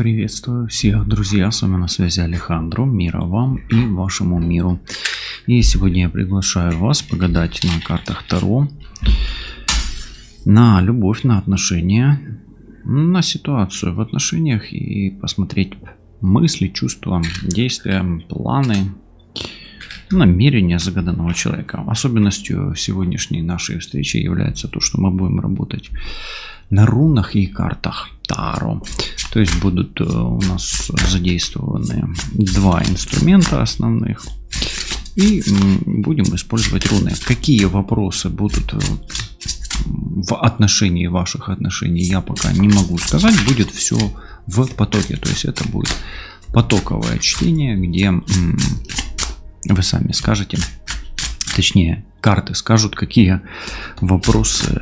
Приветствую всех, друзья, с вами на связи Алехандро, мира вам и вашему миру. И сегодня я приглашаю вас погадать на картах Таро на любовь, на отношения, на ситуацию в отношениях и посмотреть мысли, чувства, действия, планы, намерения загаданного человека. Особенностью сегодняшней нашей встречи является то, что мы будем работать на рунах и картах Таро. То есть будут у нас задействованы два инструмента основных. И будем использовать руны. Какие вопросы будут в отношении ваших отношений, я пока не могу сказать. Будет все в потоке. То есть это будет потоковое чтение, где вы сами скажете, точнее карты скажут, какие вопросы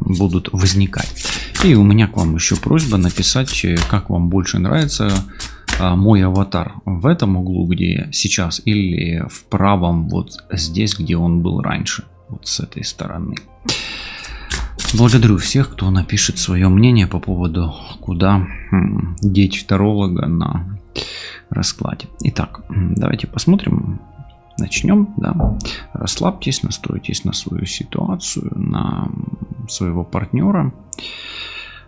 будут возникать. И у меня к вам еще просьба написать, как вам больше нравится мой аватар в этом углу, где сейчас, или в правом вот здесь, где он был раньше, вот с этой стороны. Благодарю всех, кто напишет свое мнение по поводу, куда деть таролога на раскладе. Итак, давайте посмотрим. Начнем, да. Расслабьтесь, настройтесь на свою ситуацию, на своего партнера.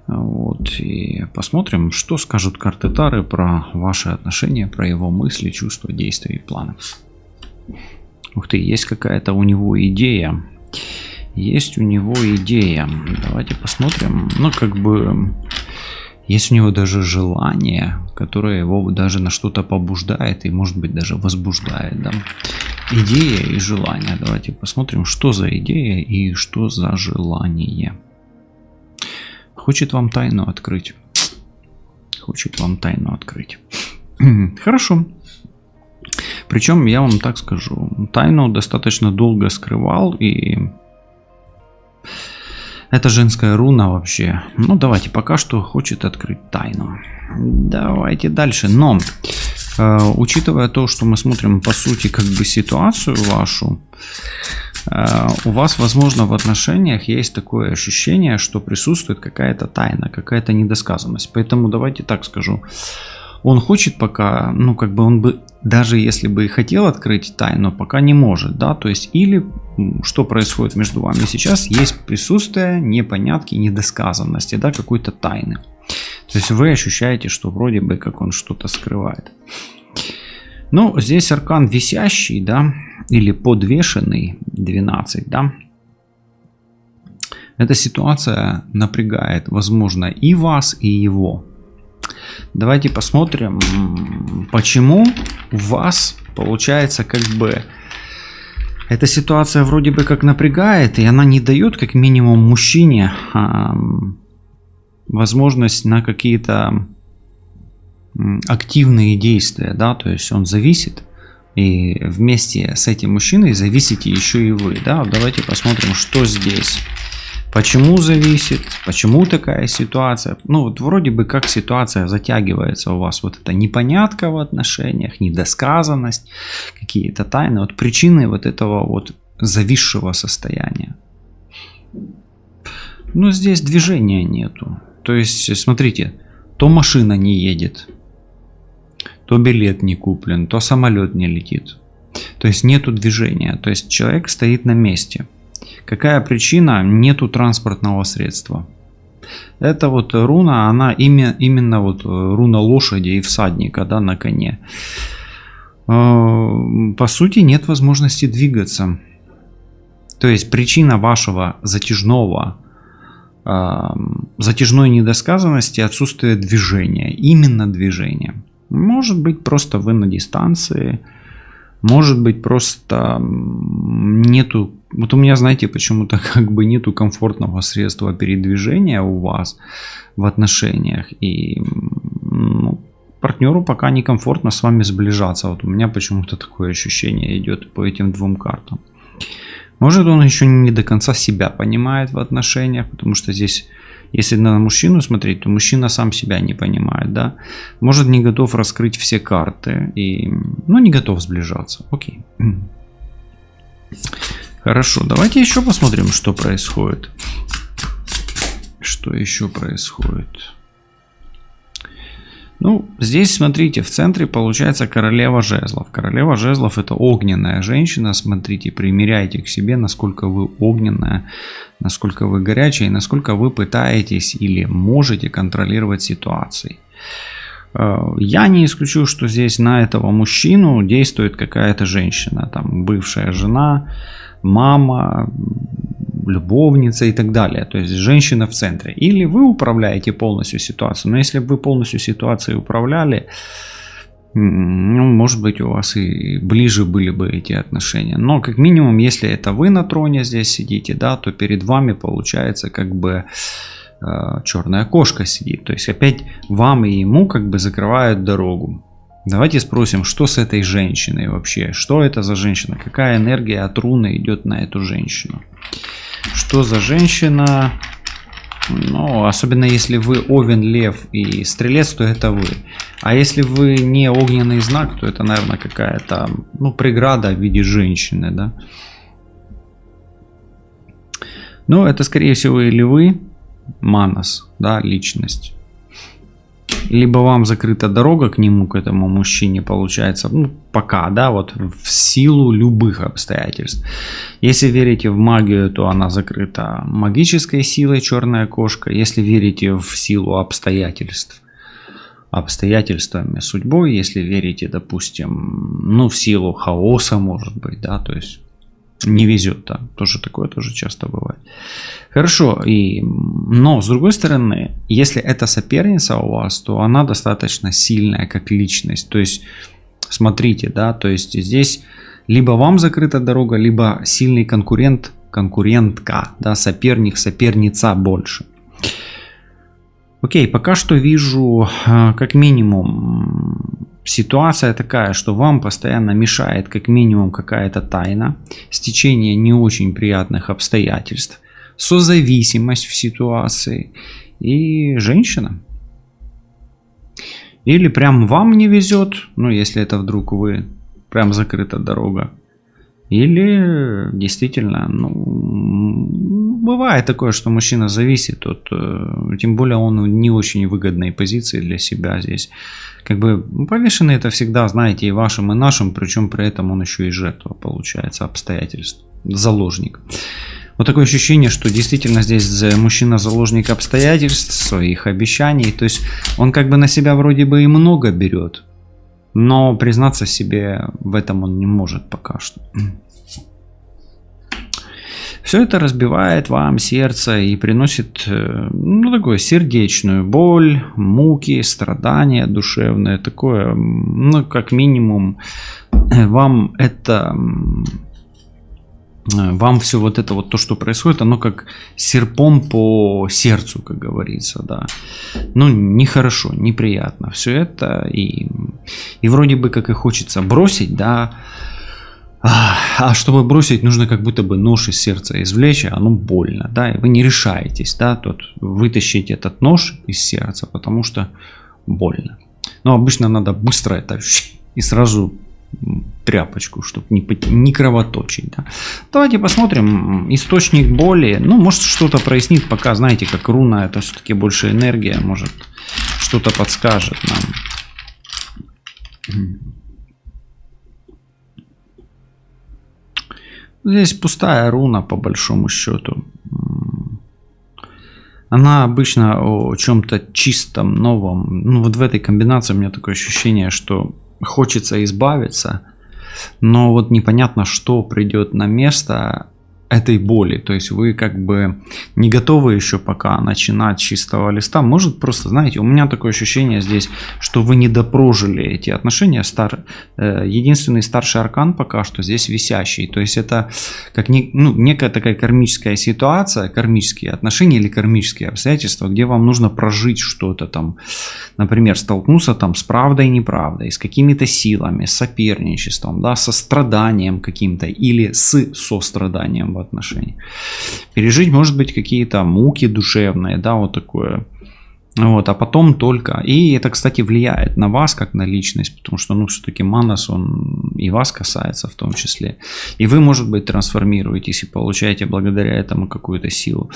Вот, и посмотрим, что скажут карты Тары про ваши отношения, про его мысли, чувства, действия и планы. Ух ты, есть какая-то у него идея. Есть у него идея. Давайте посмотрим. Ну, как бы, есть у него даже желание, которое его даже на что-то побуждает и, может быть, даже возбуждает, да? Идея и желание. Давайте посмотрим, что за идея и что за желание. Хочет вам тайну открыть. Хочет вам тайну открыть. Хорошо. Причем, я вам так скажу, тайну достаточно долго скрывал, и это женская руна вообще. Ну, давайте, пока что хочет открыть тайну. Давайте дальше. Но, учитывая то, что мы смотрим, по сути, как бы ситуацию вашу, у вас, возможно, в отношениях есть такое ощущение, что присутствует какая-то тайна, какая-то недосказанность. Поэтому давайте так скажу. Он хочет пока, ну, как бы он бы, даже если бы и хотел открыть тайну, пока не может, да, то есть, или что происходит между вами сейчас, есть присутствие непонятки, недосказанности, да, какой-то тайны. То есть вы ощущаете, что вроде бы как он что-то скрывает. Ну, здесь аркан висящий, да, или подвешенный, 12, да. Эта ситуация напрягает, возможно, и вас, и его. Давайте посмотрим, почему у вас получается как бы эта ситуация вроде бы как напрягает, и она не дает как минимум мужчине возможность на какие-то активные действия, да, то есть он зависит, и вместе с этим мужчиной зависите еще и вы, да. Давайте посмотрим, что здесь. Почему зависит, почему такая ситуация. Ну вот вроде бы как ситуация затягивается у вас, вот эта непонятка в отношениях, недосказанность, какие-то тайны, вот причины вот этого вот зависшего состояния. Но здесь движения нету. То есть, смотрите, то машина не едет, то билет не куплен, то самолет не летит. То есть нету движения, то есть человек стоит на месте. Какая причина? Нету транспортного средства. Это вот руна, она именно вот руна лошади и всадника, да, на коне. По сути, нет возможности двигаться. То есть причина вашего затяжной недосказанности — отсутствие движения. Именно движение. Может быть, просто вы на дистанции. Может быть, просто нету. Вот у меня, знаете, почему-то как бы нету комфортного средства передвижения у вас в отношениях. И партнеру пока некомфортно с вами сближаться. Вот у меня почему-то такое ощущение идет по этим двум картам. Может, он еще не до конца себя понимает в отношениях, потому что здесь, если на мужчину смотреть, то мужчина сам себя не понимает, да. Может, не готов раскрыть все карты, и, ну, не готов сближаться. Окей. Хорошо, давайте еще посмотрим, что происходит. Что еще происходит? Ну, здесь, смотрите, в центре получается королева жезлов. Королева жезлов — это огненная женщина. Смотрите, примеряйте к себе, насколько вы огненная, насколько вы горячая и насколько вы пытаетесь или можете контролировать ситуации. Я не исключу, что здесь на этого мужчину действует какая-то женщина, там бывшая жена, мама, любовница и так далее. То есть женщина в центре. Или вы управляете полностью ситуацией. Но если бы вы полностью ситуацией управляли, ну, может быть, у вас и ближе были бы эти отношения. Но как минимум, если это вы на троне здесь сидите, да, то перед вами получается как бы черная кошка сидит. То есть опять вам и ему как бы закрывают дорогу. Давайте спросим, что с этой женщиной вообще? Что это за женщина? Какая энергия от руны идет на эту женщину? Что за женщина? Ну, особенно если вы Овен, Лев и Стрелец, то это вы. А если вы не огненный знак, то это, наверное, какая-то, ну, преграда в виде женщины, да? Ну, это, скорее всего, или вы, Манас, да, личность. Либо вам закрыта дорога к нему, к этому мужчине, получается, ну, пока, да, вот в силу любых обстоятельств. Если верите в магию, то она закрыта магической силой, черная кошка. Если верите в силу обстоятельств, обстоятельствами, судьбой, если верите, допустим, ну, в силу хаоса, может быть, да, то есть не везет, да, тоже такое тоже часто бывает. Хорошо, но с другой стороны, если это соперница у вас, то она достаточно сильная как личность. То есть, смотрите, да, то есть здесь либо вам закрыта дорога, либо сильный конкурент, конкурентка, да, соперник, соперница больше. Окей, пока что вижу как минимум ситуация такая, что вам постоянно мешает как минимум какая-то тайна, стечение не очень приятных обстоятельств, созависимость в ситуации и женщина. Или прям вам не везет, ну если это вдруг вы, прям закрыта дорога. Или действительно, ну, бывает такое, что мужчина зависит от, тем более он в не очень выгодной позиции для себя здесь. Как бы повешенный это всегда, знаете, и вашим, и нашим, причем при этом он еще и жертва, получается, обстоятельств, заложник. Вот такое ощущение, что действительно здесь мужчина заложник обстоятельств, своих обещаний, то есть он как бы на себя вроде бы и много берет, но признаться себе в этом он не может пока что. Все это разбивает вам сердце и приносит, ну, такую сердечную боль, муки, страдания душевные, такое, ну, как минимум, вам это, вам все вот это вот то, что происходит, оно как серпом по сердцу, как говорится, да. Ну, нехорошо, неприятно все это, и вроде бы как и хочется бросить, да. А чтобы бросить, нужно как будто бы нож из сердца извлечь, а оно больно, да, и вы не решаетесь, да, тут вытащить этот нож из сердца, потому что больно. Но обычно надо быстро это и сразу тряпочку, чтобы не кровоточить, да. Давайте посмотрим источник боли, ну, может что-то прояснит, пока, знаете, как руна, это все-таки больше энергия, может что-то подскажет нам. Здесь пустая руна, по большому счету. Она обычно о чем-то чистом, новом. Ну, вот в этой комбинации у меня такое ощущение, что хочется избавиться, но вот непонятно, что придет на место этой боли. То есть вы как бы не готовы еще пока начинать с чистого листа. Может просто, знаете, у меня такое ощущение здесь, что вы не допрожили эти отношения. Единственный старший аркан пока что здесь висящий. То есть это как некая такая кармическая ситуация, кармические отношения или кармические обстоятельства, где вам нужно прожить что-то там. Например, столкнуться там с правдой и неправдой, с какими-то силами, с соперничеством, да, со страданием каким-то или с состраданием в отношениях. Пережить, может быть, какие-то муки душевные, да, вот такое. Вот, а потом только. И это, кстати, влияет на вас, как на личность, потому что, ну, все-таки Манас, он и вас касается в том числе. И вы, может быть, трансформируетесь и получаете благодаря этому какую-то силу.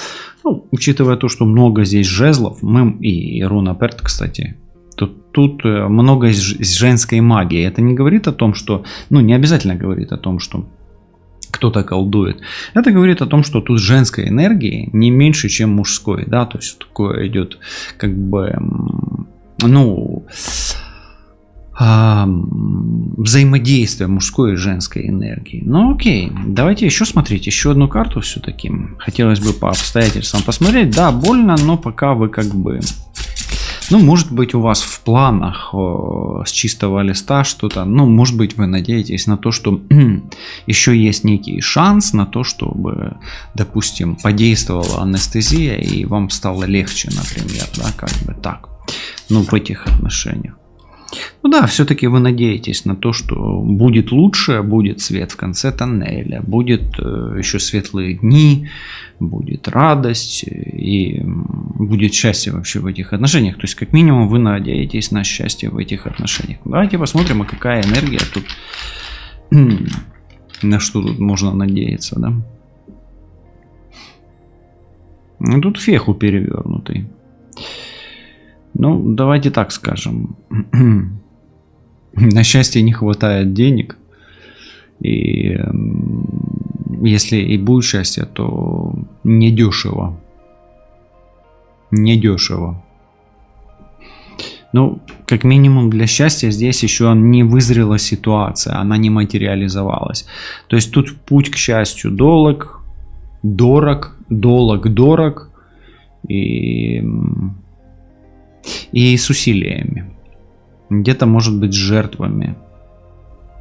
Ну, учитывая то, что много здесь жезлов, и руна Перт, кстати, Тут много женской магии. Это не говорит о том, что... Ну, не обязательно говорит о том, что кто-то колдует. Это говорит о том, что тут женской энергии не меньше, чем мужской. Да, то есть такое идет как бы... Ну... взаимодействие мужской и женской энергии. Ну окей, давайте еще смотреть еще одну карту все-таки. Хотелось бы по обстоятельствам посмотреть. Да, больно, но пока вы как бы... Ну, может быть, у вас в планах с чистого листа что-то, ну, может быть, вы надеетесь на то, что еще есть некий шанс на то, чтобы, допустим, подействовала анестезия и вам стало легче, например, да, как бы так. Ну, в этих отношениях. Ну да, все-таки вы надеетесь на то, что будет лучше, будет свет в конце тоннеля, будет еще светлые дни, будет радость и будет счастье вообще в этих отношениях. То есть, как минимум, вы надеетесь на счастье в этих отношениях. Давайте посмотрим, а какая энергия тут, на что тут можно надеяться, да? Ну, тут феху перевернутый. Ну, давайте так скажем. На счастье не хватает денег. И если и будет счастье, то недешево. Недешево. Ну, как минимум для счастья здесь еще не вызрела ситуация. Она не материализовалась. То есть тут путь к счастью дорог. И с усилиями. Где-то, может быть, с жертвами.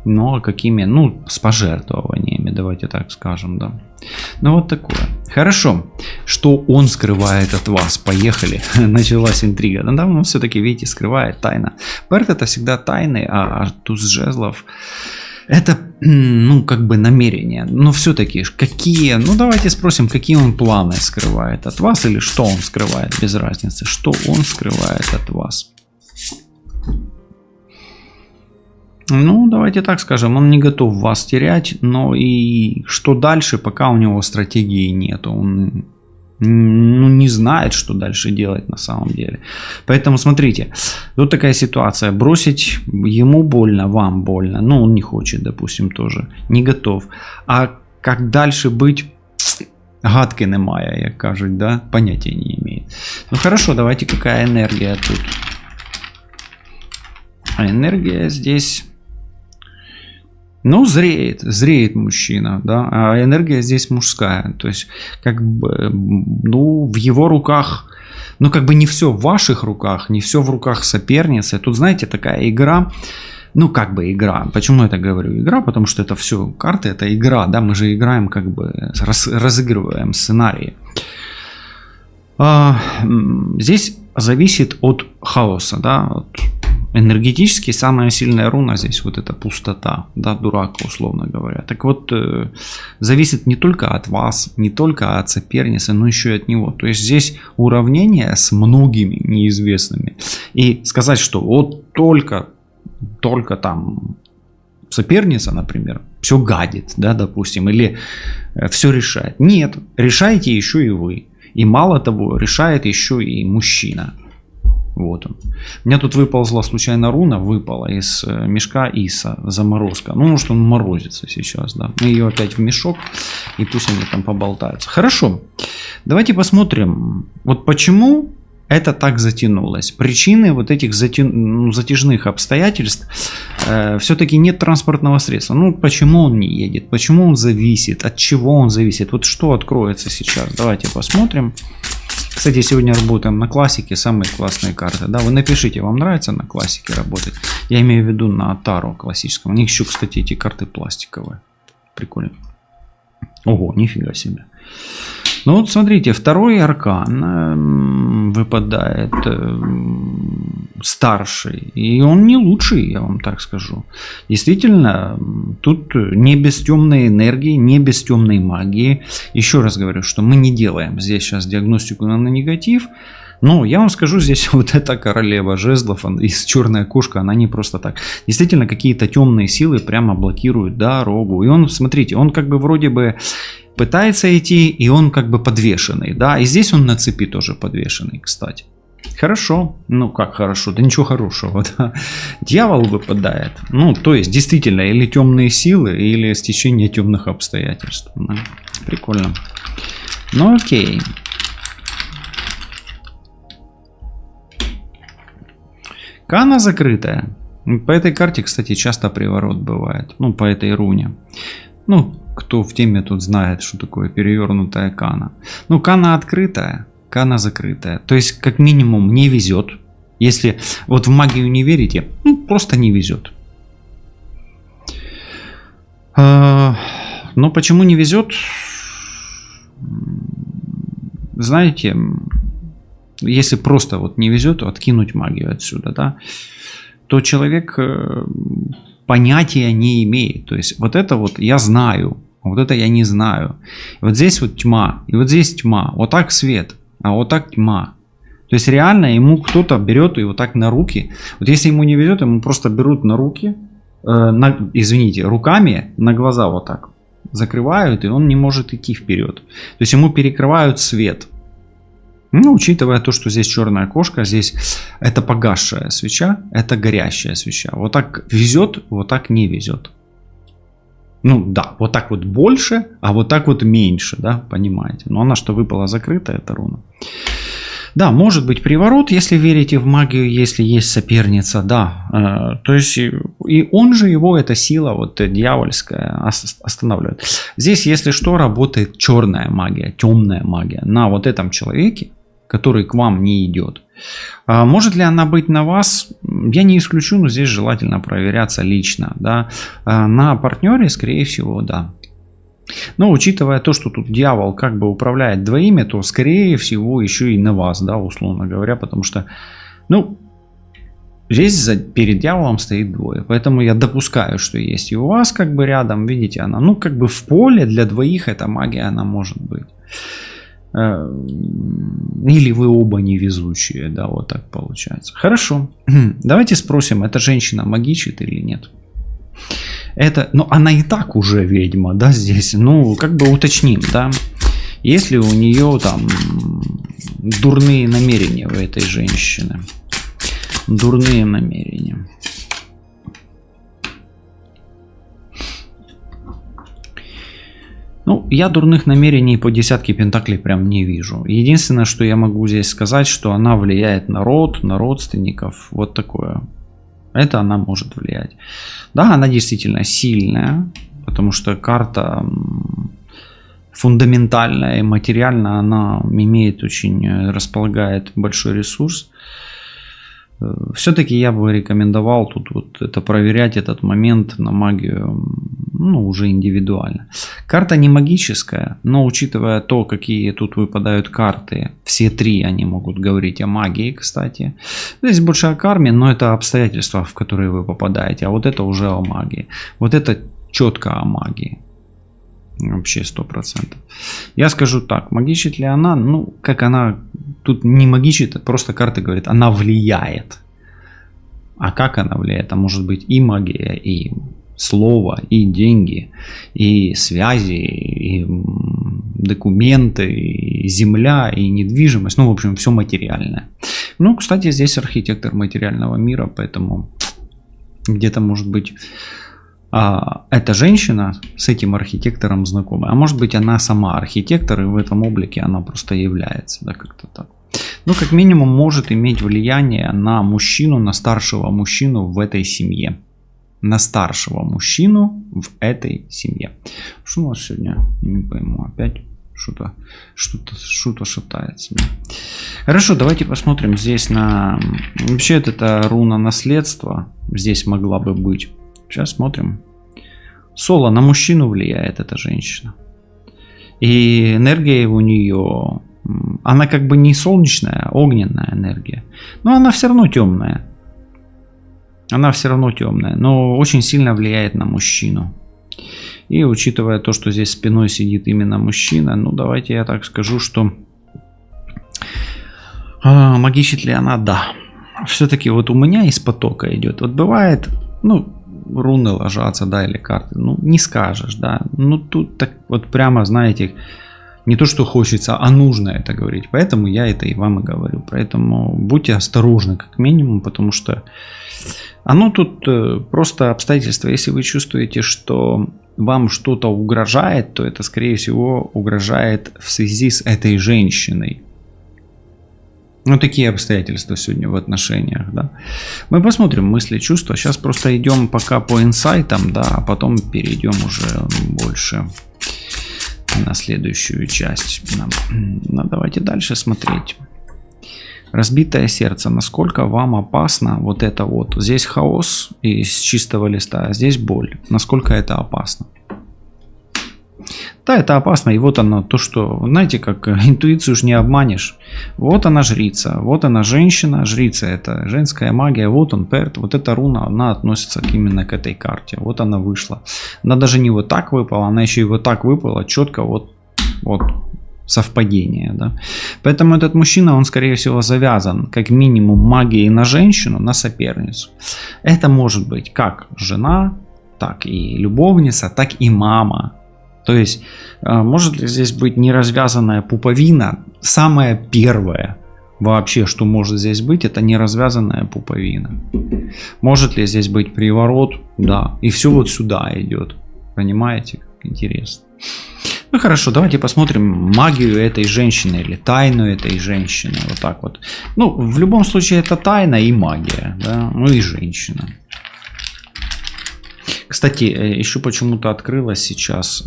Но какими? Ну, с пожертвованиями, давайте так скажем, да. Ну, вот такое. Хорошо. Что он скрывает от вас? Поехали. Началась интрига. Да, он все-таки, видите, скрывает тайна. Перт это всегда тайны, а туз жезлов это, ну, как бы намерения. Но все-таки, какие, ну, давайте спросим, какие он планы скрывает от вас или что он скрывает, без разницы. Что он скрывает от вас? Ну, давайте так скажем, он не готов вас терять, но и что дальше, пока у него стратегии нет. Он не знает, что дальше делать на самом деле. Поэтому смотрите, вот такая ситуация. Бросить ему больно, вам больно. Но он не хочет, допустим, тоже. Не готов. А как дальше быть, гадки немає, як кажуть, да? Понятия не имеет. Ну хорошо, давайте какая энергия тут. А энергия здесь... Ну, зреет мужчина, да, а энергия здесь мужская, то есть, как бы, ну, в его руках, ну, как бы не все в ваших руках, не все в руках соперницы, тут, знаете, такая игра, ну, как бы игра, почему я так говорю, игра, потому что это все, карты, это игра, да, мы же играем, как бы, разыгрываем сценарии. Здесь зависит от хаоса, да, от... Энергетически самая сильная руна здесь вот эта пустота, да, дурак, условно говоря. Так вот, зависит не только от вас, не только от соперницы, но еще и от него. То есть здесь уравнение с многими неизвестными. И сказать, что вот только там соперница, например, все гадит, да, допустим, или все решает. Нет, решаете еще и вы. И мало того, решает еще и мужчина. Вот он. У меня тут выползла случайно руна, выпала из мешка Иса, заморозка. Ну, может, он морозится сейчас, да. Мы ее опять в мешок, и пусть они там поболтаются. Хорошо. Давайте посмотрим, вот почему это так затянулось. Причины вот этих затяжных обстоятельств все-таки нет транспортного средства. Ну, почему он не едет? Почему он зависит? От чего он зависит? Вот что откроется сейчас? Давайте посмотрим. Кстати, сегодня работаем на классике, самые классные карты. Да, вы напишите, вам нравится на классике работать. Я имею в виду на Таро классическом. У них еще, кстати, эти карты пластиковые. Прикольно. Ого, нифига себе. Ну вот смотрите, второй аркан выпадает, старший, и он не лучший, я вам так скажу. Действительно, тут не без темной энергии, не без темной магии. Еще раз говорю, что мы не делаем здесь сейчас диагностику на негатив. Но я вам скажу, здесь вот эта королева жезлов из черная кошка, она не просто так. Действительно, какие-то темные силы прямо блокируют дорогу. И он, смотрите, он как бы вроде бы пытается идти, и он как бы подвешенный, да, и здесь он на цепи тоже подвешенный, кстати. Хорошо. Ну как хорошо? Да ничего хорошего. Да. Дьявол выпадает. Ну, то есть, действительно, или темные силы, или стечение темных обстоятельств. Да. Прикольно. Ну окей. Кана закрытая. По этой карте, кстати, часто приворот бывает. Ну, по этой руне. Ну, кто в теме тут знает, что такое перевернутая кана. Ну, кана открытая, кана закрытая. То есть, как минимум, не везет. Если вот в магию не верите, ну, просто не везет. Но почему не везет? Знаете, если просто вот не везет, откинуть магию отсюда, да, то человек понятия не имеет. То есть вот это вот я знаю, вот это я не знаю. Вот здесь вот тьма, и вот здесь тьма. Вот так свет, а вот так тьма. То есть реально ему кто-то берет и вот так на руки. Вот если ему не везет, ему просто берут на руки, извините, руками на глаза вот так закрывают, и он не может идти вперед. То есть ему перекрывают свет. Ну, учитывая то, что здесь черная кошка, здесь это погасшая свеча, это горящая свеча. Вот так везет, вот так не везет. Ну да, вот так вот больше, а вот так вот меньше, да, понимаете. Но она что выпала закрытая, эта руна. Да, может быть приворот, если верите в магию, если есть соперница, да. То есть и он же его, эта сила вот дьявольская останавливает. Здесь, если что, работает черная магия, темная магия на вот этом человеке, который к вам не идет. Может ли она быть на вас? Я не исключу, но здесь желательно проверяться лично. Да. На партнере, скорее всего, да. Но учитывая то, что тут дьявол как бы управляет двоими, то скорее всего еще и на вас, да, условно говоря, потому что, ну, здесь перед дьяволом стоит двое, поэтому я допускаю, что есть и у вас как бы рядом, видите, она, ну, как бы в поле для двоих эта магия, она может быть. Или вы оба невезучие, да, вот так получается. Хорошо, давайте спросим, эта женщина магичит или нет? Это, ну, она и так уже ведьма, да, здесь. Ну, как бы уточним, да. Если у нее там дурные намерения у этой женщины. Дурные намерения. Ну, я дурных намерений по десятке пентаклей прям не вижу. Единственное, что я могу здесь сказать, что она влияет на род, на родственников. Вот такое. Это она может влиять. Да, она действительно сильная, потому что карта фундаментальная и материально она имеет очень, располагает большой ресурс. Все-таки я бы рекомендовал тут вот это проверять этот момент на магию, ну, уже индивидуально. Карта не магическая, но учитывая то, какие тут выпадают карты, все три они могут говорить о магии, кстати. Здесь больше о карме, но это обстоятельства, в которые вы попадаете, а вот это уже о магии. Вот это четко о магии. Вообще 100%. Я скажу так, магичит ли она? Ну, как она тут не магичит, просто карты говорят, она влияет. А как она влияет? А может быть и магия, и слово, и деньги, и связи, и документы, и земля, и недвижимость. Ну, в общем, все материальное. Ну, кстати, здесь архитектор материального мира, поэтому где-то может быть... эта женщина с этим архитектором знакома. А может быть она сама архитектор, и в этом облике она просто является. Да, как-то так. Ну, как минимум, может иметь влияние на мужчину, на старшего мужчину в этой семье. На старшего мужчину в этой семье. Что у нас сегодня? Не пойму. Опять что-то шатается. Да. Хорошо, давайте посмотрим здесь на... Вообще, это руна наследства. Здесь могла бы быть. Сейчас смотрим. Соло на мужчину влияет эта женщина. И энергия у нее, она как бы не солнечная, а огненная энергия. Но она все равно темная. Она все равно темная, но очень сильно влияет на мужчину. И учитывая то, что здесь спиной сидит именно мужчина, ну давайте я так скажу, что магичит ли она? Да. Все-таки вот у меня из потока идет. Вот бывает, ну, руны ложатся, да, или карты, ну, не скажешь, да. Ну, тут так вот прямо, знаете, Не то, что хочется, а нужно это говорить. Поэтому я это и вам и говорю. Поэтому будьте осторожны, как минимум, потому что оно тут просто обстоятельства. Если вы чувствуете, что вам что-то угрожает, то это, скорее всего, угрожает в связи с этой женщиной. Ну, такие обстоятельства сегодня в отношениях, да. Мы посмотрим мысли, чувства. Сейчас просто идем пока по инсайтам, да, а потом перейдем уже больше на следующую часть. Ну, давайте дальше смотреть. Разбитое сердце. Насколько вам опасно вот это вот? Здесь хаос из чистого листа, а здесь боль. Насколько это опасно? Да, это опасно. И вот оно, то, что, знаете, как интуицию ж не обманешь. Вот она жрица, вот она женщина. Жрица — это женская магия. Вот он, перт. Вот эта руна, она относится именно к этой карте. Вот она вышла. Она даже не вот так выпала, она еще и вот так выпала. Четко вот совпадение, да. Поэтому этот мужчина, он, скорее всего, завязан как минимум магией на женщину, на соперницу. Это может быть как жена, так и любовница, так и мама. То есть, может ли здесь быть неразвязанная пуповина? Самое первое вообще, что может здесь быть, это неразвязанная пуповина. Может ли здесь быть приворот? Да. И все вот сюда идет. Понимаете? Как интересно. Ну хорошо, давайте посмотрим магию этой женщины или тайну этой женщины. Вот так вот. Ну, в любом случае, это тайна и магия. Да? Ну и женщина. Кстати, еще почему-то открылось сейчас.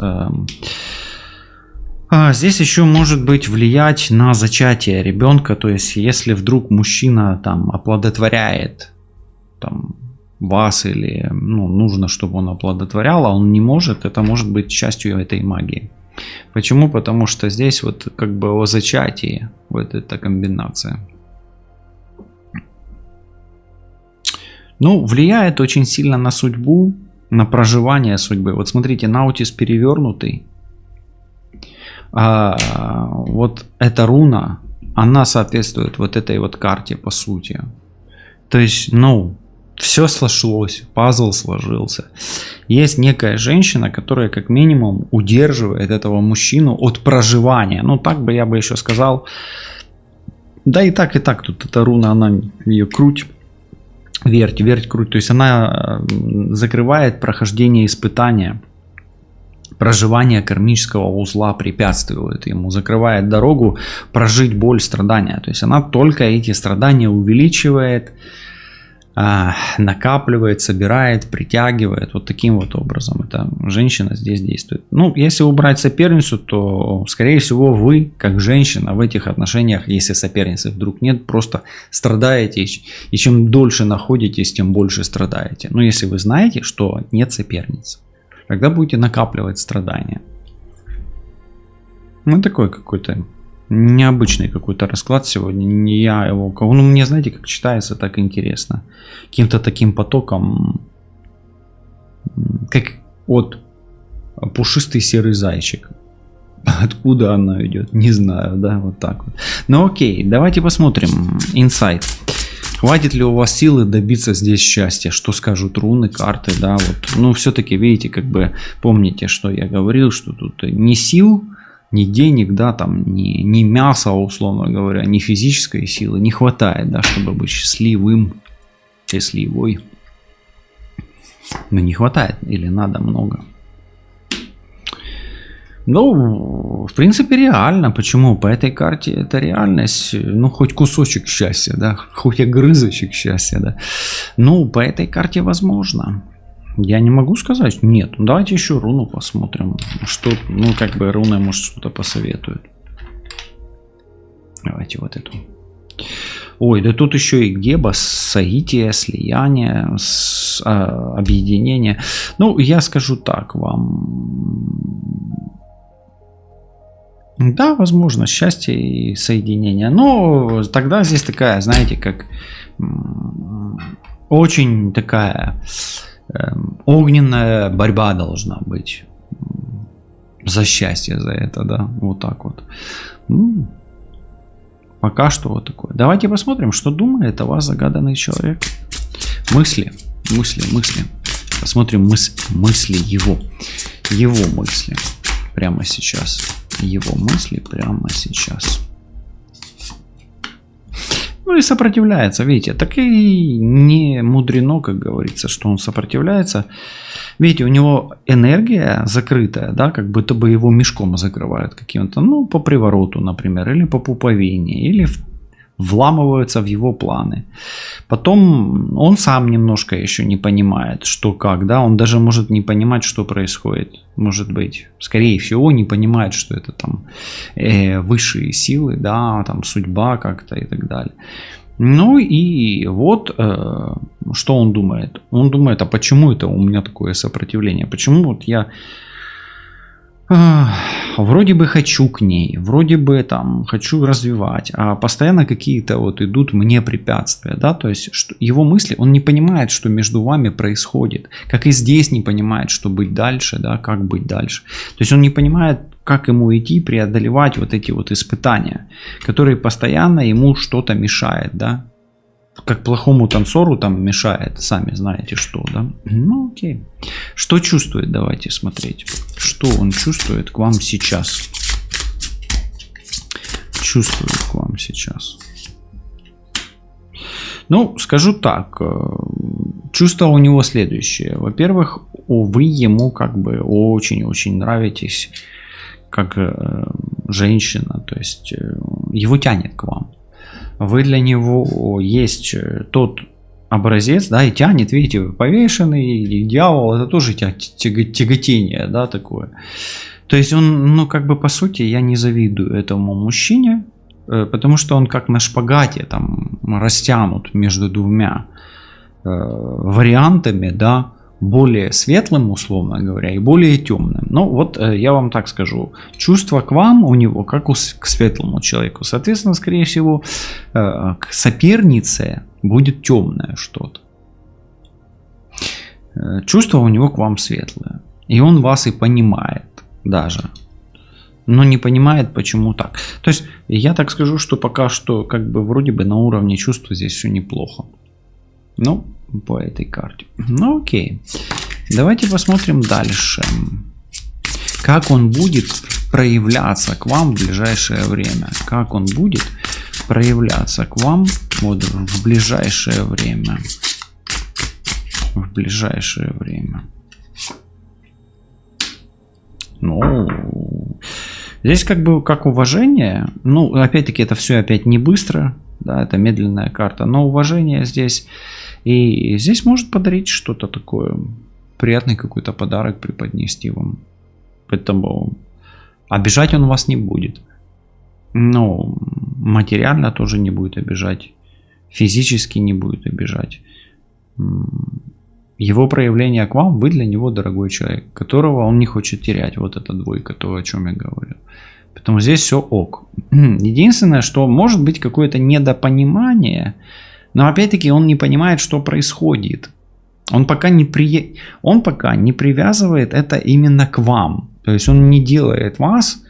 Здесь еще может быть влиять на зачатие ребенка. То есть, если вдруг мужчина там оплодотворяет там, вас или нужно, чтобы он оплодотворял, а он не может, это может быть частью этой магии. Почему? Потому что здесь вот как бы о зачатии вот эта комбинация. Ну, влияет очень сильно на судьбу, на проживание судьбы. Вот смотрите, Наутис перевернутый. Вот эта руна, она соответствует вот этой вот карте по сути. То есть, все сошлось, пазл сложился. Есть некая женщина, которая как минимум удерживает этого мужчину от проживания. Ну, так бы я бы еще сказал. Да и так, тут эта руна, она ее круть. Верть, круть. То есть она закрывает прохождение испытания. Проживание кармического узла препятствует ему, закрывает дорогу прожить боль, страдания. То есть она только эти страдания увеличивает, накапливает, собирает, притягивает. Вот таким вот образом эта женщина здесь действует. Ну, если убрать соперницу, то, скорее всего, вы, как женщина, в этих отношениях, если соперницы вдруг нет, просто страдаете. И чем дольше находитесь, тем больше страдаете. Но если вы знаете, что нет соперницы, тогда будете накапливать страдания. Ну, такой какой-то необычный какой-то расклад сегодня. Не я его... мне, знаете, как читается, так интересно. Каким-то таким потоком, как вот пушистый серый зайчик. Откуда она идет? Не знаю, да, вот так вот. Ну окей, давайте посмотрим. Инсайт. Хватит ли у вас силы добиться здесь счастья? Что скажут руны, карты, да, вот. Ну, все-таки, видите, как бы помните, что я говорил, что тут ни сил, ни денег, да, там, ни мяса, условно говоря, ни физической силы не хватает, да, чтобы быть счастливым, счастливой. Но не хватает или надо много. Ну, в принципе, реально. Почему? По этой карте это реальность. Ну, хоть кусочек счастья, да, хоть огрызочек счастья, да. Ну, по этой карте возможно. Я не могу сказать нет. Давайте еще руну посмотрим. Что, ну, как бы руна, может, что-то посоветует. Давайте вот эту. Ой, да тут еще и геба, соитие, слияние, объединение. Ну, я скажу так вам. Да, возможно, счастье и соединение. Но тогда здесь такая, знаете, как очень такая огненная борьба должна быть за счастье, за это, да, вот так вот. Пока что вот такое. Давайте посмотрим, что думает о вас загаданный человек. Мысли. Посмотрим мысли его мысли прямо сейчас. его мысли прямо сейчас. Ну и сопротивляется, видите, так и не мудрено, как говорится, что он сопротивляется. Видите, у него энергия закрытая, да, как будто бы его мешком закрывают каким-то, ну, по привороту, например, или по пуповине, или вламываются в его планы. Потом он сам немножко еще не понимает, что как, да, он даже может не понимать, что происходит. Может быть, скорее всего, не понимает, что это там высшие силы, да, там судьба как-то и так далее. Ну и вот, что он думает. Он думает, а почему это у меня такое сопротивление? Почему вот я вроде бы хочу к ней, вроде бы там хочу развивать, а постоянно какие-то вот идут мне препятствия, да, то есть что его мысли, он не понимает, что между вами происходит, как и здесь не понимает, что быть дальше, да, как быть дальше. То есть он не понимает, как ему идти, преодолевать вот эти вот испытания, которые постоянно ему что-то мешает, да. Как плохому танцору там мешает, сами знаете что, да? Ну окей. Что чувствует, давайте смотреть. Что он чувствует к вам сейчас? Чувствует к вам сейчас. Ну, скажу так. Чувство у него следующее. Во-первых, вы ему как бы очень-очень нравитесь как женщина. То есть его тянет к вам. Вы для него есть тот образец, да, и тянет, видите, повешенный, и дьявол, это тоже тяготение, да, такое. То есть он, ну, как бы по сути, я не завидую этому мужчине, потому что он как на шпагате там растянут между двумя вариантами, да, более светлым, условно говоря, и более темным. Ну, вот я вам так скажу. Чувство к вам у него, как к светлому человеку. Соответственно, скорее всего, к сопернице будет темное что-то. Чувство у него к вам светлое. И он вас и понимает даже. Но не понимает, почему так. То есть, я так скажу, что пока что, как бы, вроде бы на уровне чувства здесь все неплохо. Ну, по этой карте. Ну окей. Давайте посмотрим дальше. Как он будет проявляться к вам в ближайшее время? Как он будет проявляться к вам вот в ближайшее время? В ближайшее время. Ну, здесь как бы как уважение. Ну, опять-таки, это все опять не быстро. Да, это медленная карта. Но уважение здесь. И здесь может подарить что-то такое. Приятный какой-то подарок преподнести вам. Поэтому обижать он вас не будет. Но материально тоже не будет обижать. Физически не будет обижать. Его проявление к вам, вы для него дорогой человек, которого он не хочет терять. Вот эта двойка, то, о чем я говорю. Поэтому здесь все ок. Единственное, что может быть какое-то недопонимание. Но опять-таки он не понимает, что происходит. Он пока не привязывает это именно к вам. То есть он не делает вас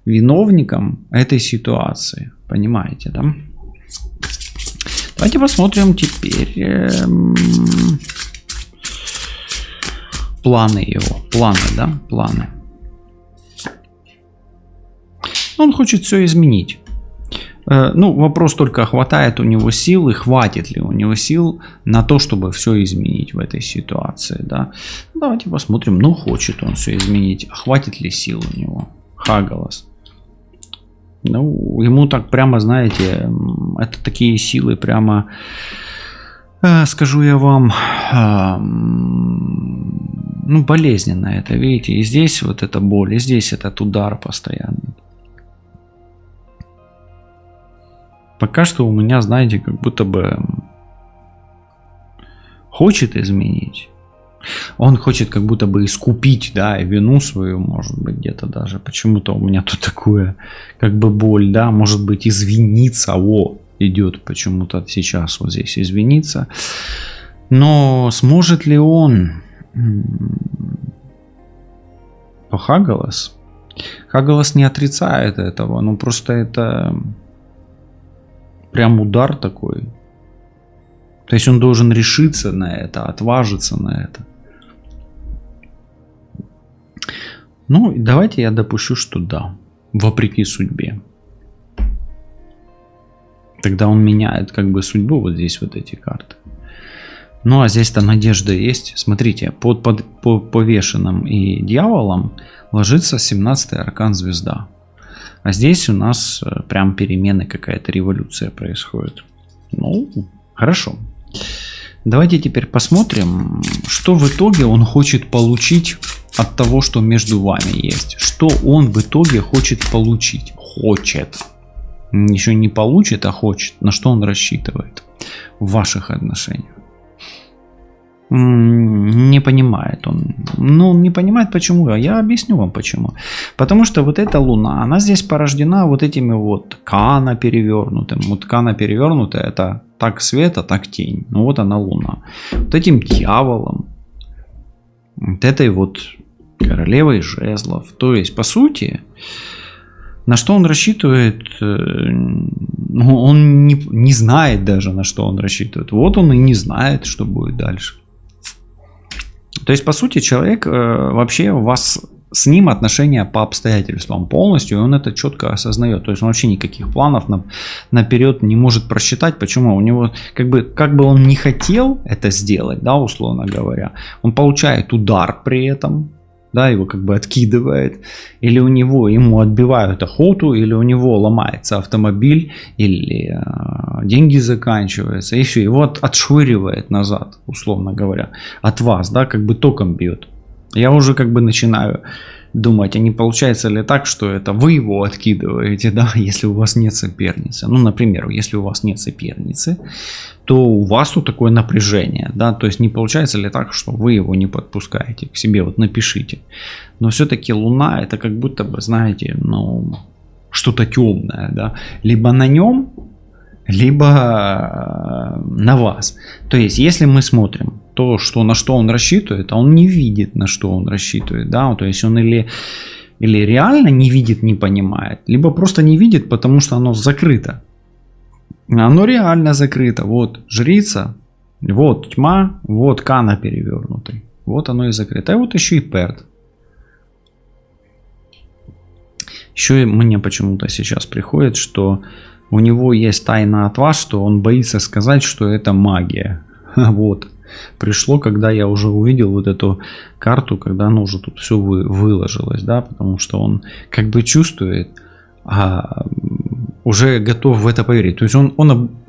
виновником этой ситуации. Понимаете, да? Давайте посмотрим теперь планы его. Планы, да? Планы. Он хочет все изменить. Ну, вопрос только, хватает у него сил и хватит ли у него сил на то, чтобы все изменить в этой ситуации, да. Давайте посмотрим, ну, хочет он все изменить, а хватит ли сил у него. Хагалас. Ну, ему так прямо, знаете, это такие силы прямо, скажу я вам, ну, болезненно это, видите, и здесь вот эта боль, и здесь этот удар постоянный. Пока что у меня, знаете, как будто бы хочет изменить. Он хочет как будто бы искупить, да, и вину свою, может быть, где-то даже. Почему-то у меня тут такое, как бы боль, да, может быть, извиниться. Идет почему-то сейчас вот здесь извиниться. Но сможет ли он? По Хагалас? Хагалас не отрицает этого, ну просто это... Прям удар такой. То есть он должен решиться на это, отважиться на это. Ну, давайте я допущу, что да. вопреки судьбе. Тогда он меняет как бы судьбу, вот здесь вот эти карты. Ну а здесь-то надежда есть. Смотрите, под повешенным и дьяволом ложится 17-й аркан звезда. А здесь у нас прям перемены, какая-то революция происходит. Ну, хорошо. Давайте теперь посмотрим, что в итоге он хочет получить от того, что между вами есть. Что он в итоге хочет получить. Хочет. Еще не получит, а хочет. На что он рассчитывает в ваших отношениях. Не понимает он. Ну, он не понимает почему. А я объясню вам почему. Потому что вот эта луна, она здесь порождена вот этими вот кана перевернутым. Вот кана перевернутая, это так свет, а так тень. Ну вот она луна. Вот этим дьяволом. Вот этой вот королевой жезлов. То есть, по сути, на что он рассчитывает, ну, он не знает даже, на что он рассчитывает. Вот он и не знает, что будет дальше. То есть, по сути, человек вообще у вас с ним отношения по обстоятельствам полностью, и он это четко осознает. То есть он вообще никаких планов наперед не может просчитать. Почему? У него как бы он не хотел это сделать, да, условно говоря, он получает удар при этом, да, его как бы откидывает, или ему отбивают охоту, или у него ломается автомобиль, или деньги заканчиваются, и все, его отшвыривает назад, условно говоря, от вас, да, как бы током бьет. Я уже как бы начинаю думать, а не получается ли так, что это вы его откидываете, да, если у вас нет соперницы. Ну, например, если у вас нет соперницы, то у вас тут такое напряжение, да, то есть не получается ли так, что вы его не подпускаете к себе, вот напишите. Но все-таки Луна это как будто бы, знаете, ну, что-то темное, да, либо на нем, либо на вас. То есть, если мы смотрим то, что, на что он рассчитывает, а он не видит, на что он рассчитывает, да, то есть он или реально не видит, не понимает, либо просто не видит, потому что оно закрыто. Оно реально закрыто. Вот жрица, вот тьма, вот кана перевернутый. Вот оно и закрыто. А вот еще и перд. Еще мне почему-то сейчас приходит, что у него есть тайна от вас, что он боится сказать, что это магия. Вот. Пришло, когда я уже увидел вот эту карту, когда оно уже тут все выложилось, да, потому что он как бы чувствует, уже готов в это поверить. То есть он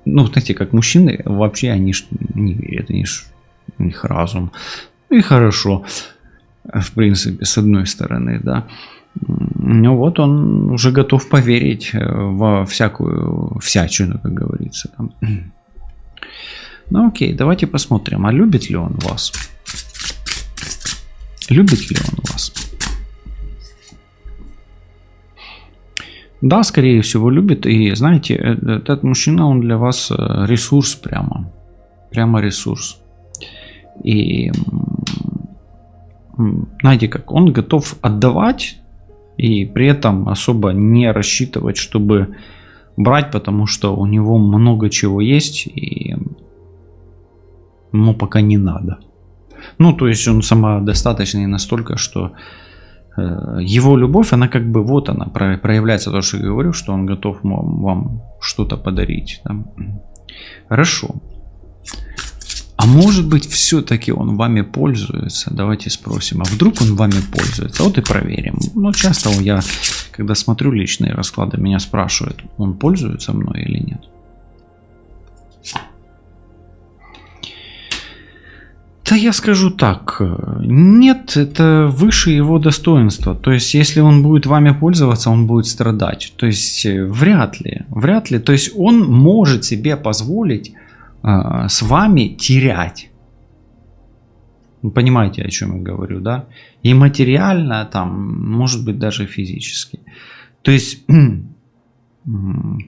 ну, знаете, как мужчины, вообще они не верят, у них разум. И хорошо, в принципе, с одной стороны, да. Ну вот он уже готов поверить во всякую всячину, как говорится. Ну окей, давайте посмотрим, а любит ли он вас? Любит ли он вас? Да, скорее всего, любит. И знаете, этот мужчина, он для вас ресурс прямо. Прямо ресурс. И знаете как, он готов отдавать и при этом особо не рассчитывать, чтобы брать, потому что у него много чего есть и ему пока не надо. Ну, то есть он самодостаточный настолько, что его любовь, она как бы вот она проявляется, то, что я говорю, что он готов вам что-то подарить. Да? Хорошо. А может быть, все-таки он вами пользуется? Давайте спросим, а вдруг он вами пользуется? Вот и проверим. Ну, часто я, когда смотрю личные расклады, меня спрашивают, он пользуется мной или нет. Да я скажу так, нет, это выше его достоинства. То есть, если он будет вами пользоваться, он будет страдать. То есть, вряд ли. То есть, он может себе позволить с вами терять. Вы понимаете, о чем я говорю, да? И материально, там, может быть, даже физически. То есть,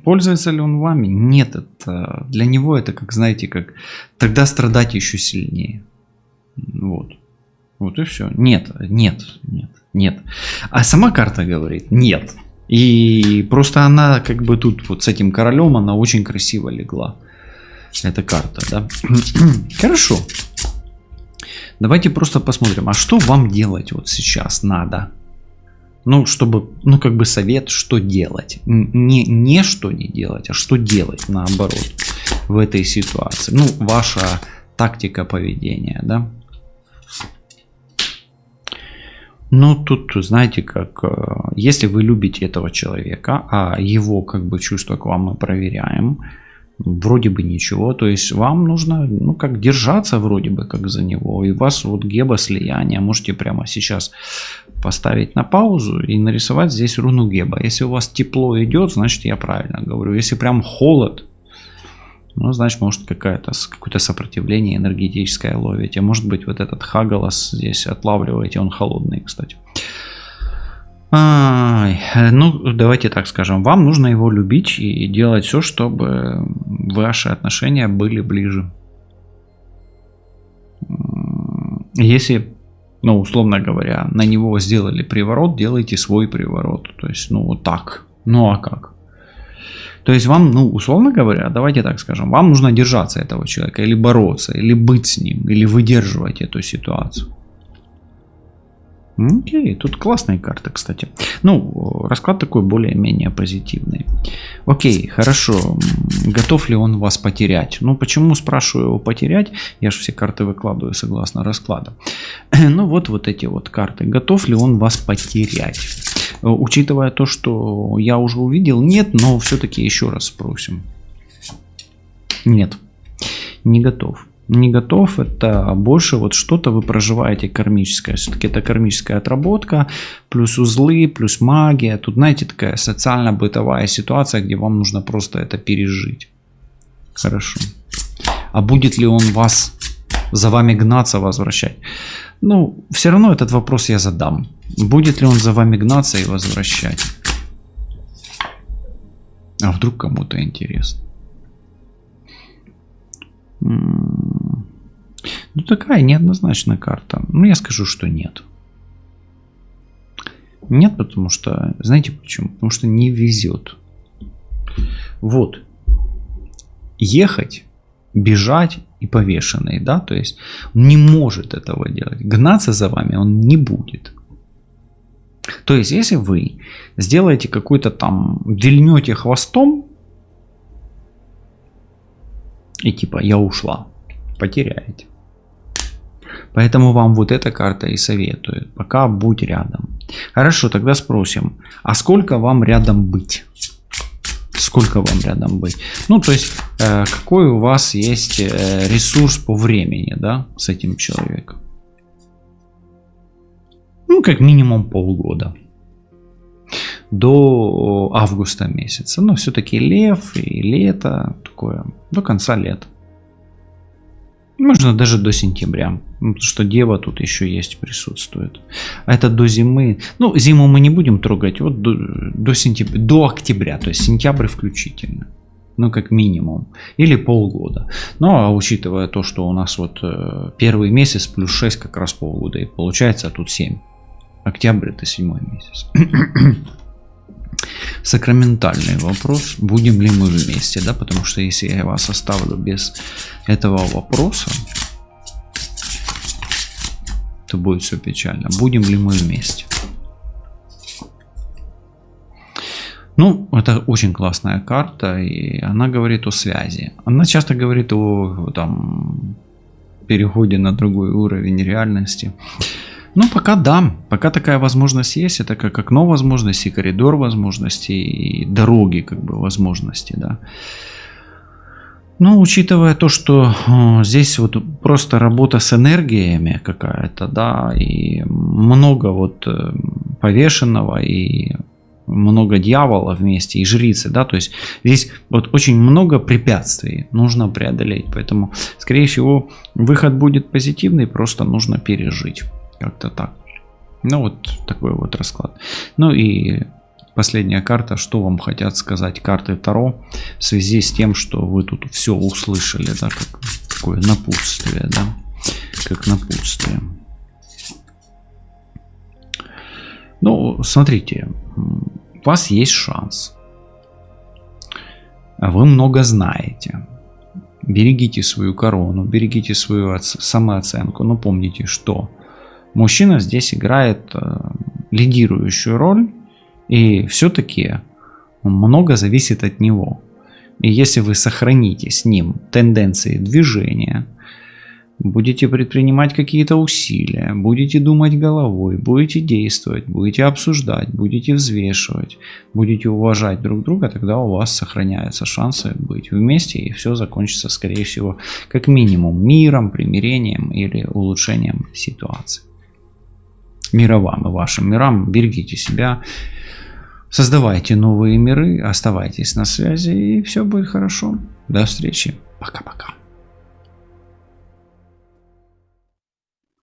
пользуется ли он вами? Нет, это для него это, как знаете, как тогда страдать еще сильнее. Вот и все. Нет. А сама карта говорит нет. И просто она как бы тут вот с этим королем, она очень красиво легла. Эта карта, да. Хорошо. Давайте просто посмотрим, а что вам делать вот сейчас надо? Ну, чтобы, ну, как бы совет, что делать. Не что не делать, а что делать, наоборот, в этой ситуации. Ну, ваша тактика поведения, да. Ну, тут, знаете, как, если вы любите этого человека, а его, как бы, чувства к вам мы проверяем, вроде бы ничего, то есть вам нужно, ну, как держаться вроде бы как за него, и у вас вот геба слияния, можете прямо сейчас поставить на паузу и нарисовать здесь руну геба. Если у вас тепло идет, значит я правильно говорю, если прям холод, ну, значит, может какое-то сопротивление энергетическое ловите, может быть вот этот хагалас здесь отлавливаете, он холодный, кстати. Ну, давайте так скажем, вам нужно его любить и делать все, чтобы ваши отношения были ближе. Если, ну, условно говоря, на него сделали приворот, делайте свой приворот. То есть, ну, вот так. Ну, а как? То есть вам, ну, условно говоря, давайте так скажем, вам нужно держаться этого человека, или бороться, или быть с ним, или выдерживать эту ситуацию. Окей, тут классные карты, кстати. Ну, расклад такой более-менее позитивный. Окей, хорошо. Готов ли он вас потерять? Ну, почему спрашиваю его потерять? Я же все карты выкладываю согласно раскладу. Ну, вот эти вот карты. Готов ли он вас потерять? Учитывая то, что я уже увидел, нет, но все-таки еще раз спросим. Нет, не готов. Не готов, это больше вот что-то вы проживаете кармическое. Все-таки это кармическая отработка, плюс узлы, плюс магия. Тут, знаете, такая социально-бытовая ситуация, где вам нужно просто это пережить. Хорошо. А будет ли он вас за вами гнаться, возвращать? Ну, все равно этот вопрос я задам. Будет ли он за вами гнаться и возвращать? А вдруг кому-то интересно? Ну, такая неоднозначная карта. Ну, я скажу, что нет. Нет, потому что... Знаете почему? Потому что не везет. Вот. Ехать, бежать и повешенный, да? То есть он не может этого делать. Гнаться за вами он не будет. То есть, если вы сделаете какой-то там... Вильнете хвостом, и типа я ушла, потеряете. Поэтому вам вот эта карта и советует. Пока будь рядом. Хорошо, тогда спросим. А сколько вам рядом быть? Сколько вам рядом быть? Ну, то есть, какой у вас есть ресурс по времени, да, с этим человеком? Ну, как минимум полгода. До августа месяца. Но все-таки лев и лето такое. До конца лета. Можно даже до сентября. Потому что дева тут еще есть, присутствует. А это до зимы. Ну, зиму мы не будем трогать. Вот до сентября, до октября. То есть сентябрь включительно. Ну, как минимум. Или полгода. Ну, а учитывая то, что у нас вот первый месяц плюс 6 как раз полгода. И получается тут 7. Октябрь это 7 месяц. Сакраментальный вопрос. Будем ли мы вместе, да? Потому что если я вас оставлю без этого вопроса, то будет все печально. Будем ли мы вместе? Ну, это очень классная карта, и она говорит о связи. Она часто говорит о там, переходе на другой уровень реальности. Ну, пока да, пока такая возможность есть, это как окно возможностей, коридор возможностей и дороги, как бы, возможностей, да. Но учитывая то, что здесь вот просто работа с энергиями какая-то, да, и много вот повешенного, и много дьявола вместе, и жрицы, да, то есть здесь вот очень много препятствий нужно преодолеть, поэтому, скорее всего, выход будет позитивный, просто нужно пережить. Как-то так. Ну, вот такой вот расклад. Ну и последняя карта. Что вам хотят сказать карты Таро в связи с тем, что вы тут все услышали, да, как такое напутствие, да, как напутствие. Ну, смотрите, у вас есть шанс. Вы много знаете. Берегите свою корону, берегите свою самооценку. Но помните, что мужчина здесь играет лидирующую роль, и все-таки много зависит от него. И если вы сохраните с ним тенденции движения, будете предпринимать какие-то усилия, будете думать головой, будете действовать, будете обсуждать, будете взвешивать, будете уважать друг друга, тогда у вас сохраняются шансы быть вместе, и все закончится, скорее всего, как минимум миром, примирением или улучшением ситуации. Мира вам и вашим мирам, берегите себя, создавайте новые миры, оставайтесь на связи, и все будет хорошо. До встречи. Пока-пока.